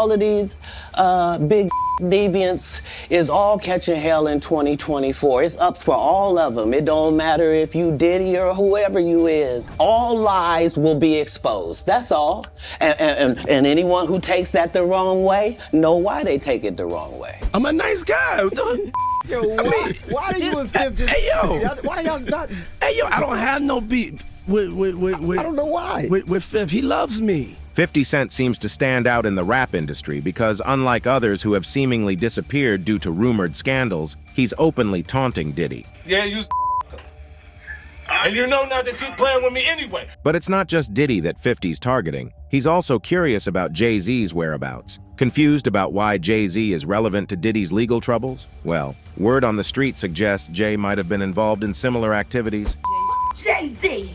all of these big deviants is all catching hell in 2024. It's up for all of them. It don't matter if you Diddy or whoever you is. All lies will be exposed. That's all. And anyone who takes that the wrong way, know why they take it the wrong way. I'm a nice guy. Yo, why are you and 50? Hey, yo. Why y'all not? Hey, yo, I don't have no beef with I don't know why. With Fifth. He loves me. 50 Cent seems to stand out in the rap industry because, unlike others who have seemingly disappeared due to rumored scandals, he's openly taunting Diddy. Yeah, you and you know not to keep playing with me anyway. But it's not just Diddy that 50's targeting. He's also curious about Jay-Z's whereabouts. Confused about why Jay-Z is relevant to Diddy's legal troubles? Well, word on the street suggests Jay might have been involved in similar activities. Jay-Z!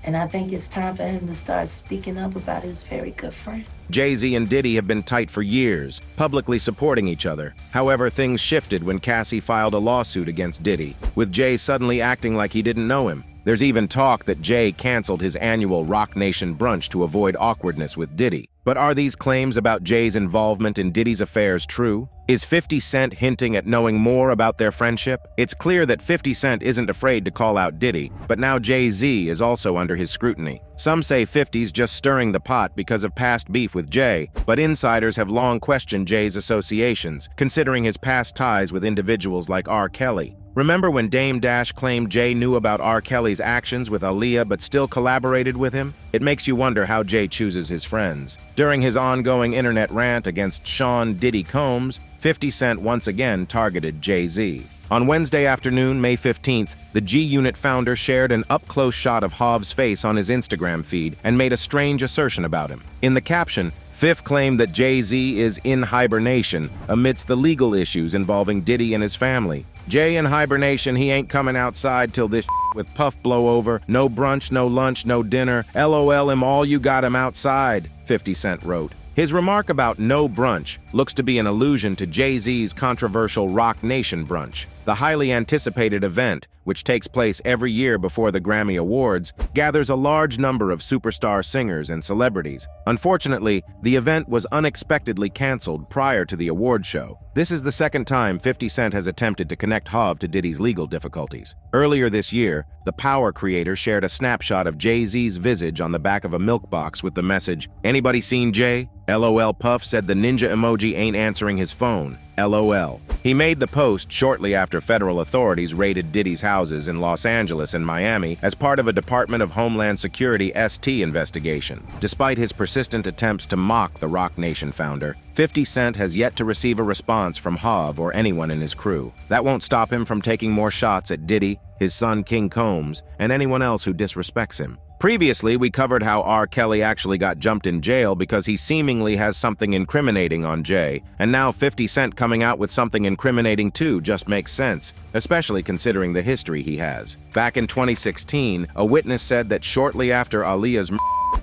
And I think it's time for him to start speaking up about his very good friend. Jay-Z and Diddy have been tight for years, publicly supporting each other. However, things shifted when Cassie filed a lawsuit against Diddy, with Jay suddenly acting like he didn't know him. There's even talk that Jay canceled his annual Rock Nation brunch to avoid awkwardness with Diddy. But are these claims about Jay's involvement in Diddy's affairs true? Is 50 Cent hinting at knowing more about their friendship? It's clear that 50 Cent isn't afraid to call out Diddy, but now Jay-Z is also under his scrutiny. Some say 50's just stirring the pot because of past beef with Jay, but insiders have long questioned Jay's associations, considering his past ties with individuals like R. Kelly. Remember when Dame Dash claimed Jay knew about R. Kelly's actions with Aaliyah but still collaborated with him? It makes you wonder how Jay chooses his friends. During his ongoing internet rant against Sean Diddy Combs, 50 Cent once again targeted Jay-Z. On Wednesday afternoon, May 15th, the G-Unit founder shared an up-close shot of Hov's face on his Instagram feed and made a strange assertion about him. In the caption, Fifth claimed that Jay-Z is in hibernation amidst the legal issues involving Diddy and his family. Jay in hibernation, he ain't coming outside till this with Puff blow over. No brunch, no lunch, no dinner. LOL him all you got him outside, 50 Cent wrote. His remark about no brunch looks to be an allusion to Jay-Z's controversial Rock Nation brunch. The highly anticipated event, which takes place every year before the Grammy Awards, gathers a large number of superstar singers and celebrities. Unfortunately, the event was unexpectedly canceled prior to the award show. This is the second time 50 Cent has attempted to connect Hov to Diddy's legal difficulties. Earlier this year, the Power creator shared a snapshot of Jay-Z's visage on the back of a milk box with the message, "Anybody seen Jay?" LOL Puff said the ninja emoji ain't answering his phone. LOL. He made the post shortly after federal authorities raided Diddy's houses in Los Angeles and Miami as part of a Department of Homeland Security ST investigation. Despite his persistent attempts to mock the Rock Nation founder, 50 Cent has yet to receive a response from Hov or anyone in his crew. That won't stop him from taking more shots at Diddy, his son King Combs, and anyone else who disrespects him. Previously, we covered how R. Kelly actually got jumped in jail because he seemingly has something incriminating on Jay, and now 50 Cent coming out with something incriminating too just makes sense, especially considering the history he has. Back in 2016, a witness said that shortly after Aaliyah's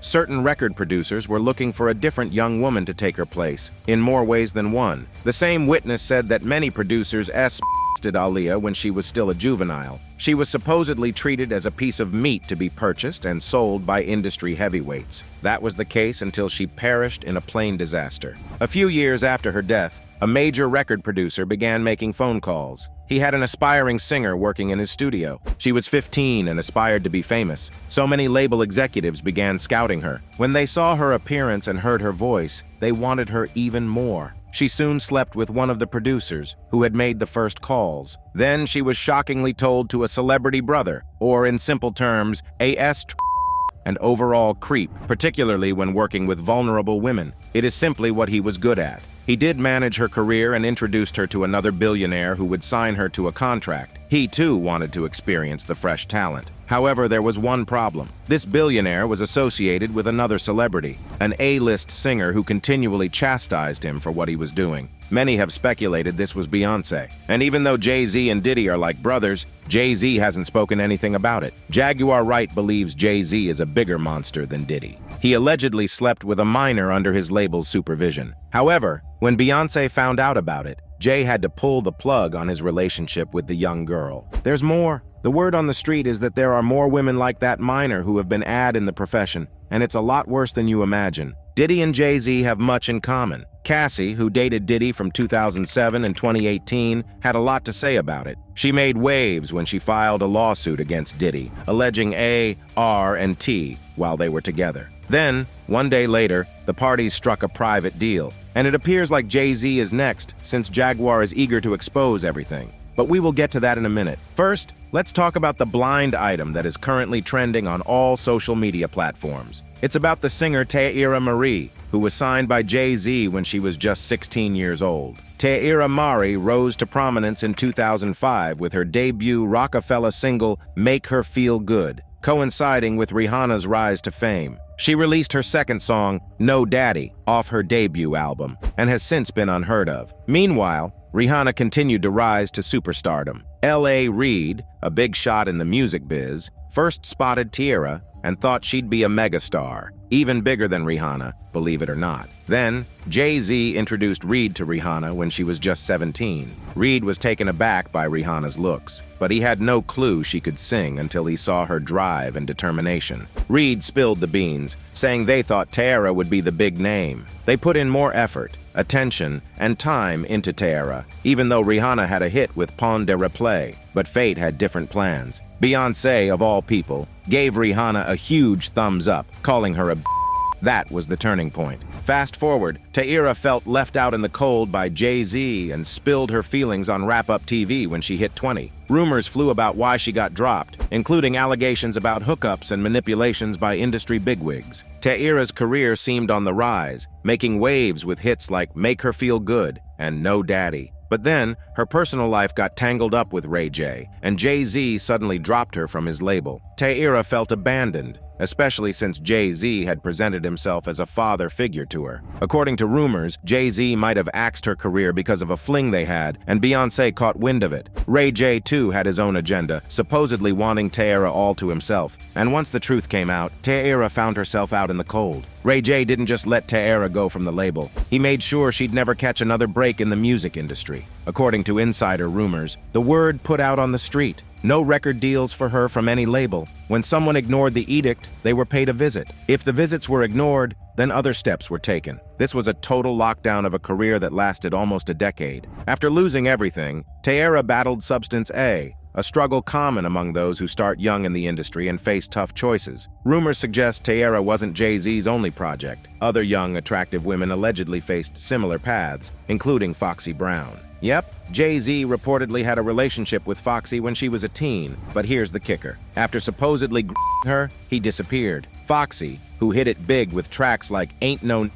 certain record producers were looking for a different young woman to take her place, in more ways than one. The same witness said that many producers Aaliyah when she was still a juvenile. She was supposedly treated as a piece of meat to be purchased and sold by industry heavyweights. That was the case until she perished in a plane disaster. A few years after her death, a major record producer began making phone calls. He had an aspiring singer working in his studio. She was 15 and aspired to be famous. So many label executives began scouting her. When they saw her appearance and heard her voice, they wanted her even more. She soon slept with one of the producers, who had made the first calls. Then she was shockingly told to a celebrity brother, or in simple terms, an overall creep, particularly when working with vulnerable women. It is simply what he was good at. He did manage her career and introduced her to another billionaire who would sign her to a contract. He too wanted to experience the fresh talent. However, there was one problem. This billionaire was associated with another celebrity, an A-list singer who continually chastised him for what he was doing. Many have speculated this was Beyonce. And even though Jay-Z and Diddy are like brothers, Jay-Z hasn't spoken anything about it. Jaguar Wright believes Jay-Z is a bigger monster than Diddy. He allegedly slept with a minor under his label's supervision. However, when Beyonce found out about it, Jay had to pull the plug on his relationship with the young girl. There's more. The word on the street is that there are more women like that minor who have been ad in the profession. and it's a lot worse than you imagine. Diddy and Jay-Z have much in common. Cassie, who dated Diddy from 2007 and 2018, had a lot to say about it. She made waves when she filed a lawsuit against Diddy, alleging A, R, and T while they were together. Then, one day later, the parties struck a private deal, and it appears like Jay-Z is next, since Jaguar is eager to expose everything. But we will get to that in a minute. First, let's talk about the blind item that is currently trending on all social media platforms. It's about the singer Tiara Mari, who was signed by Jay-Z when she was just 16 years old. Tiara Mari rose to prominence in 2005 with her debut Rockefeller single, Make Her Feel Good, coinciding with Rihanna's rise to fame. She released her second song, No Daddy, off her debut album, and has since been unheard of. Meanwhile, Rihanna continued to rise to superstardom. L.A. Reid, a big shot in the music biz, first spotted Teairra and thought she'd be a megastar, even bigger than Rihanna, believe it or not. Then, Jay-Z introduced Reid to Rihanna when she was just 17. Reid was taken aback by Rihanna's looks, but he had no clue she could sing until he saw her drive and determination. Reid spilled the beans, saying they thought Teairra would be the big name. They put in more effort, attention, and time into Teairra, even though Rihanna had a hit with Pon de Replay, but fate had different plans. Beyonce, of all people, gave Rihanna a huge thumbs up, calling her a b****. That was the turning point. Fast forward, Teairra felt left out in the cold by Jay-Z and spilled her feelings on Wrap-Up TV when she hit 20. Rumors flew about why she got dropped, including allegations about hookups and manipulations by industry bigwigs. Teairra's career seemed on the rise, making waves with hits like Make Her Feel Good and No Daddy. But then, her personal life got tangled up with Ray J, and Jay-Z suddenly dropped her from his label. Teairra felt abandoned, especially since Jay-Z had presented himself as a father figure to her. According to rumors, Jay-Z might have axed her career because of a fling they had, and Beyonce caught wind of it. Ray J, too, had his own agenda, supposedly wanting Teairra all to himself. And once the truth came out, Teairra found herself out in the cold. Ray J didn't just let Teairra go from the label. He made sure she'd never catch another break in the music industry. According to insider rumors, the word put out on the street. No record deals for her from any label. When someone ignored the edict, they were paid a visit. If the visits were ignored, then other steps were taken. This was a total lockdown of a career that lasted almost a decade. After losing everything, Teairra battled Substance A, a struggle common among those who start young in the industry and face tough choices. Rumors suggest Teairra wasn't Jay-Z's only project. Other young, attractive women allegedly faced similar paths, including Foxy Brown. Yep, Jay-Z reportedly had a relationship with Foxy when she was a teen, but here's the kicker. After supposedly her, he disappeared. Foxy, who hit it big with tracks like Ain't No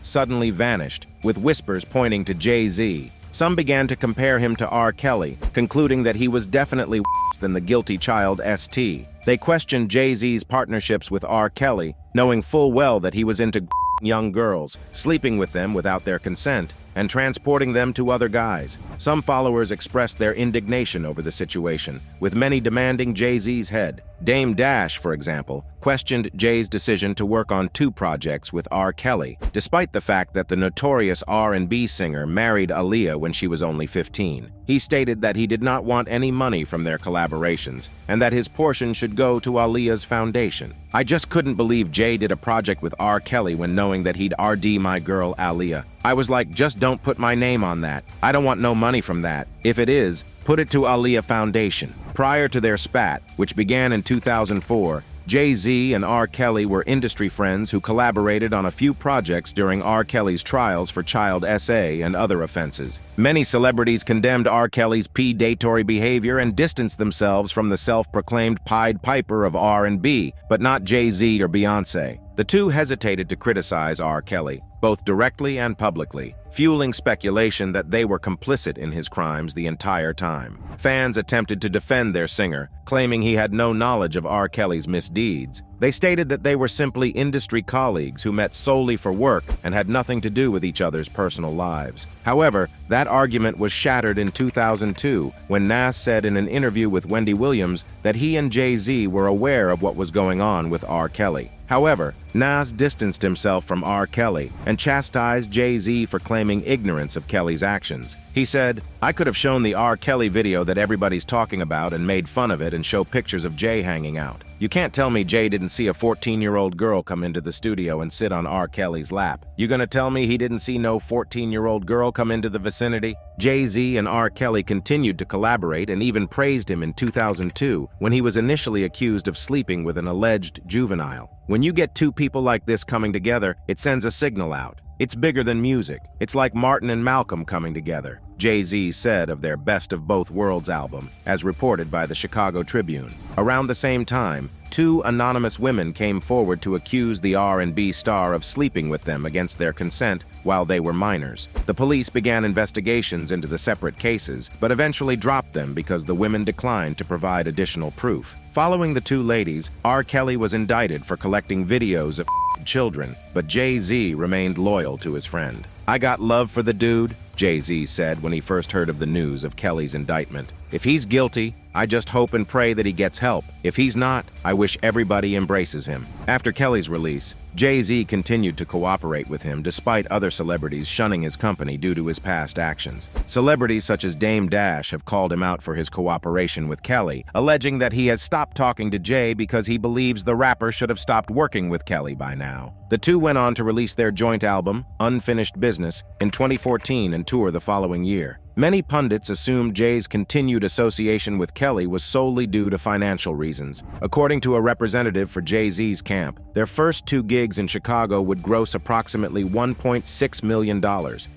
suddenly vanished, with whispers pointing to Jay-Z. Some began to compare him to R. Kelly, concluding that he was definitely worse than the guilty child ST. They questioned Jay-Z's partnerships with R. Kelly, knowing full well that he was into young girls, sleeping with them without their consent, and transporting them to other guys. Some followers expressed their indignation over the situation, with many demanding Jay-Z's head. Dame Dash, for example, questioned Jay's decision to work on 2 projects with R. Kelly, despite the fact that the notorious R&B singer married Aaliyah when she was only 15. He stated that he did not want any money from their collaborations, and that his portion should go to Aaliyah's foundation. I just couldn't believe Jay did a project with R. Kelly when knowing that he'd RD my girl Aaliyah. I was like, just don't put my name on that. I don't want no money from that. If it is, put it to Aaliyah Foundation. Prior to their spat, which began in 2004, Jay-Z and R. Kelly were industry friends who collaborated on a few projects during R. Kelly's trials for child SA and other offenses. Many celebrities condemned R. Kelly's predatory behavior and distanced themselves from the self-proclaimed Pied Piper of R&B, but not Jay-Z or Beyonce. The two hesitated to criticize R. Kelly, both directly and publicly, fueling speculation that they were complicit in his crimes the entire time. Fans attempted to defend their singer, claiming he had no knowledge of R. Kelly's misdeeds. They stated that they were simply industry colleagues who met solely for work and had nothing to do with each other's personal lives. However, that argument was shattered in 2002 when Nas said in an interview with Wendy Williams that he and Jay-Z were aware of what was going on with R. Kelly. However, Nas distanced himself from R. Kelly and chastised Jay-Z for claiming ignorance of Kelly's actions. He said, "I could have shown the R. Kelly video that everybody's talking about and made fun of it and show pictures of Jay hanging out. You can't tell me Jay didn't see a 14-year-old girl come into the studio and sit on R. Kelly's lap. You gonna tell me he didn't see no 14-year-old girl come into the vicinity?" Jay-Z and R. Kelly continued to collaborate and even praised him in 2002 when he was initially accused of sleeping with an alleged juvenile. When you get two people like this coming together, it sends a signal out. It's bigger than music. It's like Martin and Malcolm coming together, Jay-Z said of their Best of Both Worlds album, as reported by the Chicago Tribune. Around the same time, two anonymous women came forward to accuse the R&B star of sleeping with them against their consent while they were minors. The police began investigations into the separate cases, but eventually dropped them because the women declined to provide additional proof. Following the two ladies, R. Kelly was indicted for collecting videos of children, but Jay-Z remained loyal to his friend. "I got love for the dude," Jay-Z said when he first heard of the news of Kelly's indictment. "If he's guilty, I just hope and pray that he gets help. If he's not, I wish everybody embraces him." After Kelly's release, Jay-Z continued to cooperate with him despite other celebrities shunning his company due to his past actions. Celebrities such as Dame Dash have called him out for his cooperation with Kelly, alleging that he has stopped talking to Jay because he believes the rapper should have stopped working with Kelly by now. The two went on to release their joint album, Unfinished Business, in 2014 and tour the following year. Many pundits assumed Jay's continued association with Kelly was solely due to financial reasons. According to a representative for Jay-Z's camp, their first two gigs in Chicago would gross approximately $1.6 million.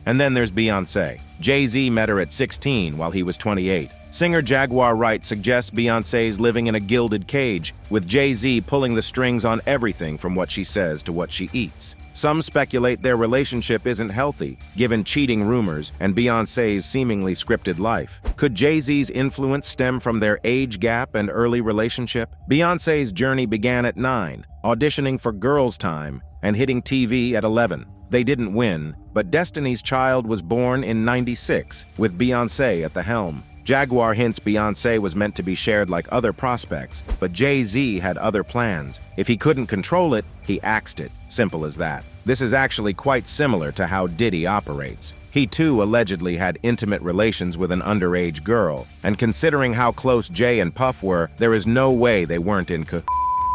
And then there's Beyonce. Jay-Z met her at 16 while he was 28. Singer Jaguar Wright suggests Beyoncé's living in a gilded cage, with Jay-Z pulling the strings on everything from what she says to what she eats. Some speculate their relationship isn't healthy, given cheating rumors and Beyoncé's seemingly scripted life. Could Jay-Z's influence stem from their age gap and early relationship? Beyoncé's journey began at 9, auditioning for Girls' Time and hitting TV at 11. They didn't win, but Destiny's Child was born in '96, with Beyoncé at the helm. Jaguar hints Beyoncé was meant to be shared like other prospects, but Jay-Z had other plans. If he couldn't control it, he axed it. Simple as that. This is actually quite similar to how Diddy operates. He too allegedly had intimate relations with an underage girl, and considering how close Jay and Puff were, there is no way they weren't in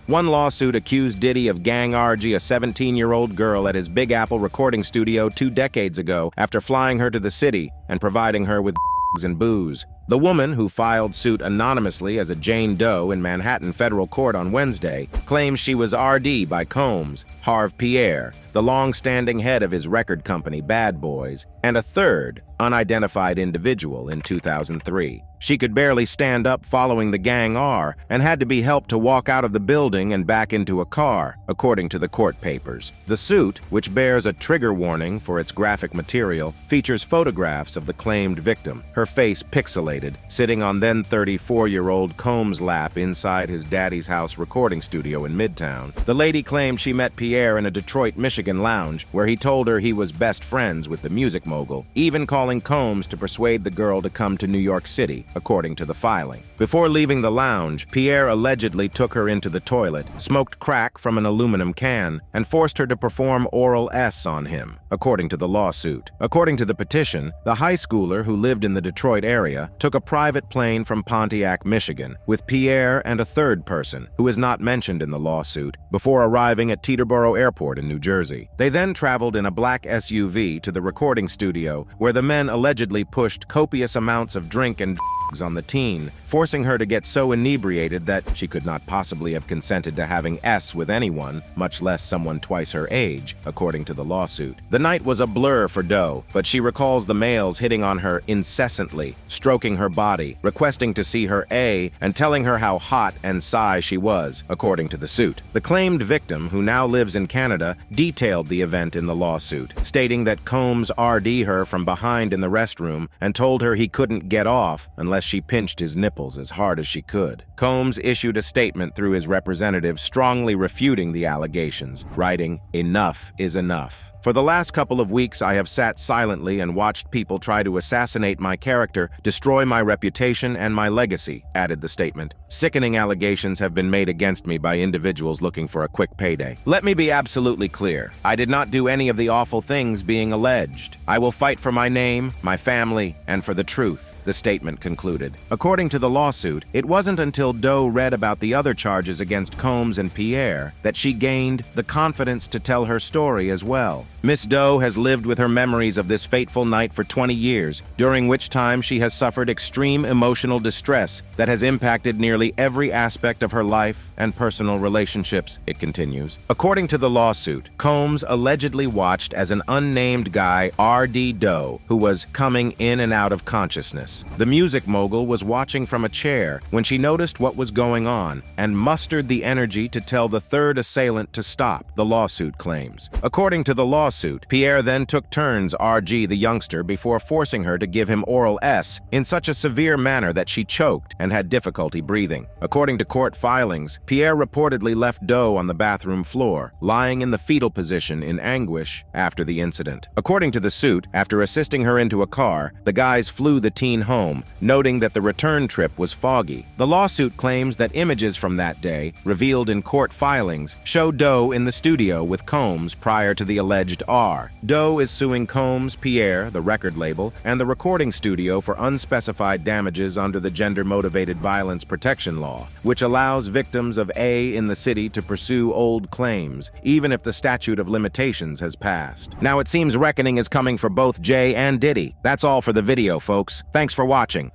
One lawsuit accused Diddy of gang-RG a 17-year-old girl at his Big Apple recording studio 2 decades ago after flying her to the city and providing her with and booze. The woman, who filed suit anonymously as a Jane Doe in Manhattan federal court on Wednesday, claims she was RD by Combs, Harve Pierre, the long-standing head of his record company Bad Boys, and a third, unidentified individual in 2003. She could barely stand up following the gang R and had to be helped to walk out of the building and back into a car, according to the court papers. The suit, which bears a trigger warning for its graphic material, features photographs of the claimed victim, her face pixelated, sitting on then 34-year-old Combs' lap inside his daddy's house recording studio in Midtown. The lady claimed she met Pierre in a Detroit, Michigan lounge, where he told her he was best friends with the music mogul, even calling Combs to persuade the girl to come to New York City, according to the filing. Before leaving the lounge, Pierre allegedly took her into the toilet, smoked crack from an aluminum can, and forced her to perform oral S on him, according to the lawsuit. According to the petition, the high schooler who lived in the Detroit area took a private plane from Pontiac, Michigan, with Pierre and a third person, who is not mentioned in the lawsuit, before arriving at Teterboro Airport in New Jersey. They then traveled in a black SUV to the recording studio, where the men allegedly pushed copious amounts of drink and drugs on the teen, forcing her to get so inebriated that she could not possibly have consented to having S with anyone, much less someone twice her age, according to the lawsuit. The night was a blur for Doe, but she recalls the males hitting on her incessantly, stroking her body, requesting to see her A, and telling her how hot and sigh she was, according to the suit. The claimed victim, who now lives in Canada, detailed the event in the lawsuit, stating that Combs RD'd her from behind in the restroom and told her he couldn't get off unless she pinched his nipples as hard as she could. Combs issued a statement through his representative strongly refuting the allegations, writing, "Enough is enough. For the last couple of weeks, I have sat silently and watched people try to assassinate my character, destroy my reputation and my legacy," added the statement. "Sickening allegations have been made against me by individuals looking for a quick payday. Let me be absolutely clear. I did not do any of the awful things being alleged. I will fight for my name, my family, and for the truth," the statement concluded. According to the lawsuit, it wasn't until Doe read about the other charges against Combs and Pierre that she gained the confidence to tell her story as well. Miss Doe has lived with her memories of this fateful night for 20 years, during which time she has suffered extreme emotional distress that has impacted nearly every aspect of her life and personal relationships, it continues. According to the lawsuit, Combs allegedly watched as an unnamed guy, R.D. Doe, who was coming in and out of consciousness. The music mogul was watching from a chair when she noticed what was going on and mustered the energy to tell the third assailant to stop, the lawsuit claims. According to the lawsuit, Pierre then took turns RG the youngster before forcing her to give him oral S in such a severe manner that she choked and had difficulty breathing. According to court filings, Pierre reportedly left Doe on the bathroom floor, lying in the fetal position in anguish after the incident. According to the suit, after assisting her into a car, the guys flew the teen home, noting that the return trip was foggy. The lawsuit claims that images from that day, revealed in court filings, show Doe in the studio with Combs prior to the alleged R. Doe is suing Combs, Pierre, the record label, and the recording studio for unspecified damages under the Gender-Motivated Violence Protection Law, which allows victims of A in the city to pursue old claims, even if the statute of limitations has passed. Now it seems reckoning is coming for both Jay and Diddy. That's all for the video, folks. Thanks for watching.